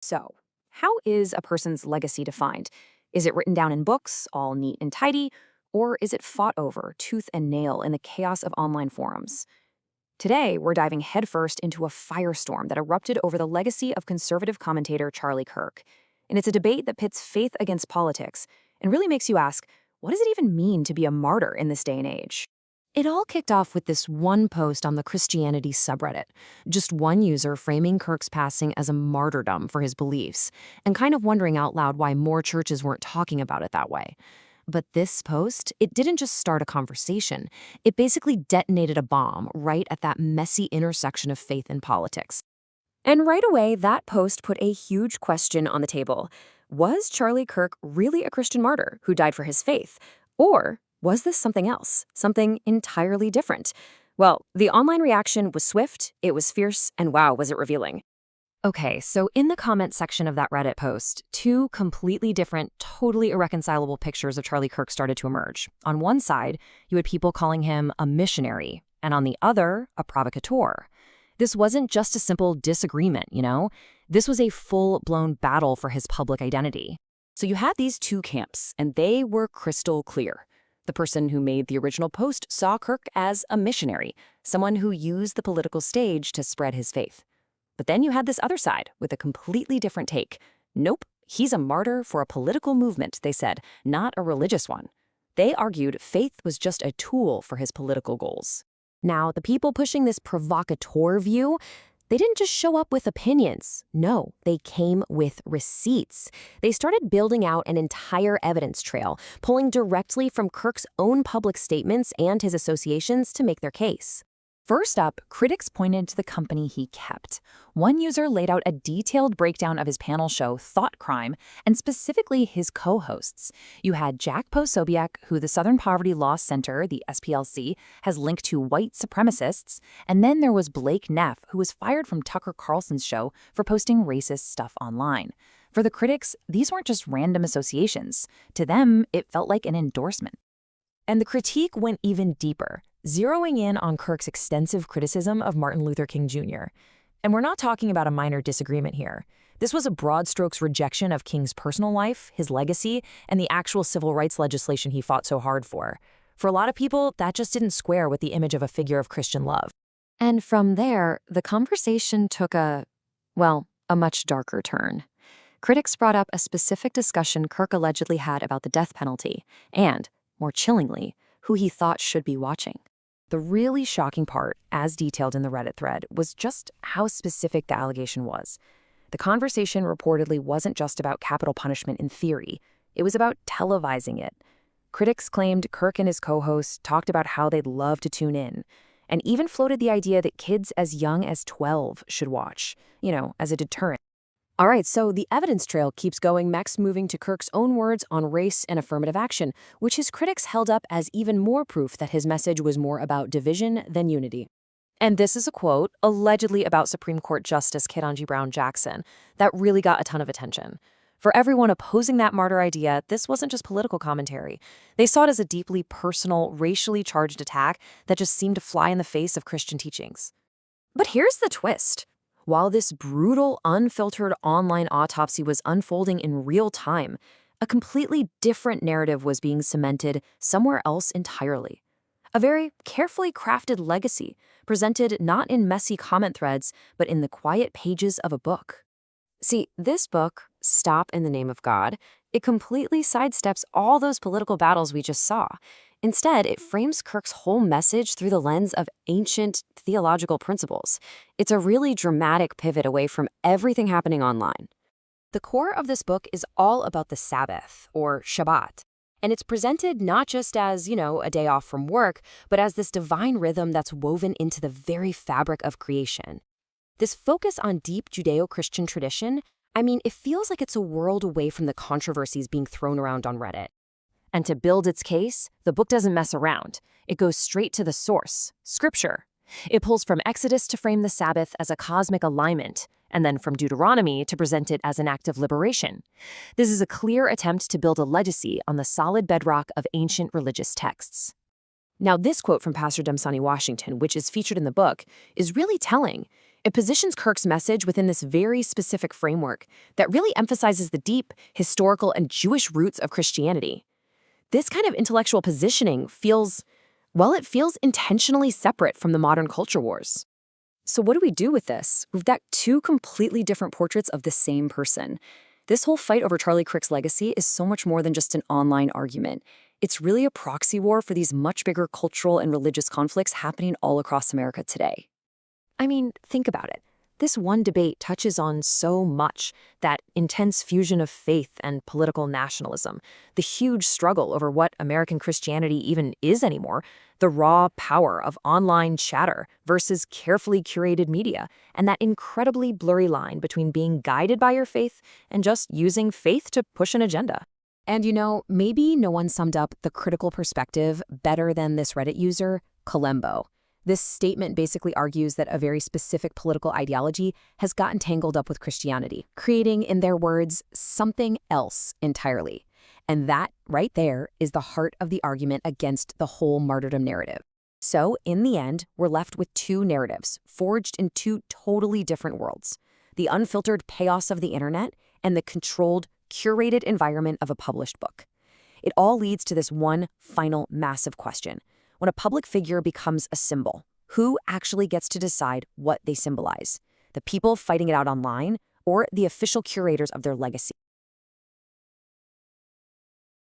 So, how is a person's legacy defined? Is it written down in books, all neat and tidy, or is it fought over, tooth and nail, in the chaos of online forums? Today, we're diving headfirst into a firestorm that erupted over the legacy of conservative commentator Charlie Kirk. And it's a debate that pits faith against politics and really makes you ask, what does it even mean to be a martyr in this day and age? It all kicked off with this one post on the Christianity subreddit, just one user framing Kirk's passing as a martyrdom for his beliefs, and kind of wondering out loud why more churches weren't talking about it that way. But this post, it didn't just start a conversation. It basically detonated a bomb right at that messy intersection of faith and politics. And right away, that post put a huge question on the table. Was Charlie Kirk really a Christian martyr who died for his faith? Or was this something else, something entirely different? Well, the online reaction was swift, it was fierce, and wow, was it revealing. Okay, so in the comment section of that Reddit post, two completely different, totally irreconcilable pictures of Charlie Kirk started to emerge. On one side, you had people calling him a missionary, and on the other, a provocateur. This wasn't just a simple disagreement, you know? This was a full-blown battle for his public identity. So you had these two camps, and they were crystal clear. The person who made the original post saw Kirk as a missionary, someone who used the political stage to spread his faith. But then you had this other side with a completely different take. Nope, he's a martyr for a political movement, they said, not a religious one. They argued faith was just a tool for his political goals. Now, the people pushing this provocateur view, they didn't just show up with opinions. No, they came with receipts. They started building out an entire evidence trail, pulling directly from Kirk's own public statements and his associations to make their case. First up, critics pointed to the company he kept. One user laid out a detailed breakdown of his panel show, Thought Crime, and specifically his co-hosts. You had Jack Posobiec, who the Southern Poverty Law Center, the SPLC, has linked to white supremacists, and then there was Blake Neff, who was fired from Tucker Carlson's show for posting racist stuff online. For the critics, these weren't just random associations. To them, it felt like an endorsement. And the critique went even deeper, zeroing in on Kirk's extensive criticism of Martin Luther King Jr. And we're not talking about a minor disagreement here. This was a broad strokes rejection of King's personal life, his legacy, and the actual civil rights legislation he fought so hard for. For a lot of people, that just didn't square with the image of a figure of Christian love. And from there, the conversation took a much darker turn. Critics brought up a specific discussion Kirk allegedly had about the death penalty, and, more chillingly, who he thought should be watching. The really shocking part, as detailed in the Reddit thread, was just how specific the allegation was. The conversation reportedly wasn't just about capital punishment in theory. It was about televising it. Critics claimed Kirk and his co-hosts talked about how they'd love to tune in, and even floated the idea that kids as young as 12 should watch, as a deterrent. All right, so the evidence trail keeps going, next moving to Kirk's own words on race and affirmative action, which his critics held up as even more proof that his message was more about division than unity. And this is a quote, allegedly about Supreme Court Justice Ketanji Brown Jackson, that really got a ton of attention. For everyone opposing that martyr idea, this wasn't just political commentary. They saw it as a deeply personal, racially charged attack that just seemed to fly in the face of Christian teachings. But here's the twist. While this brutal, unfiltered online autopsy was unfolding in real time, a completely different narrative was being cemented somewhere else entirely. A very carefully crafted legacy, presented not in messy comment threads, but in the quiet pages of a book. See, this book, Stop in the Name of God, it completely sidesteps all those political battles we just saw. Instead, it frames Kirk's whole message through the lens of ancient theological principles. It's a really dramatic pivot away from everything happening online. The core of this book is all about the Sabbath, or Shabbat. And it's presented not just as, a day off from work, but as this divine rhythm that's woven into the very fabric of creation. This focus on deep Judeo-Christian tradition, it feels like it's a world away from the controversies being thrown around on Reddit. And to build its case, the book doesn't mess around. It goes straight to the source, Scripture. It pulls from Exodus to frame the Sabbath as a cosmic alignment, and then from Deuteronomy to present it as an act of liberation. This is a clear attempt to build a legacy on the solid bedrock of ancient religious texts. Now, this quote from Pastor Demsani Washington, which is featured in the book, is really telling. It positions Kirk's message within this very specific framework that really emphasizes the deep, historical, and Jewish roots of Christianity. This kind of intellectual positioning feels, well, it feels intentionally separate from the modern culture wars. So what do we do with this? We've got two completely different portraits of the same person. This whole fight over Charlie Kirk's legacy is so much more than just an online argument. It's really a proxy war for these much bigger cultural and religious conflicts happening all across America today. I mean, think about it. This one debate touches on so much: that intense fusion of faith and political nationalism, the huge struggle over what American Christianity even is anymore, the raw power of online chatter versus carefully curated media, and that incredibly blurry line between being guided by your faith and just using faith to push an agenda. And maybe no one summed up the critical perspective better than this Reddit user, Kalembo. This statement basically argues that a very specific political ideology has gotten tangled up with Christianity, creating, in their words, something else entirely. And that, right there, is the heart of the argument against the whole martyrdom narrative. So, in the end, we're left with two narratives, forged in two totally different worlds: the unfiltered chaos of the internet and the controlled, curated environment of a published book. It all leads to this one final massive question. When a public figure becomes a symbol, who actually gets to decide what they symbolize? The people fighting it out online, or the official curators of their legacy?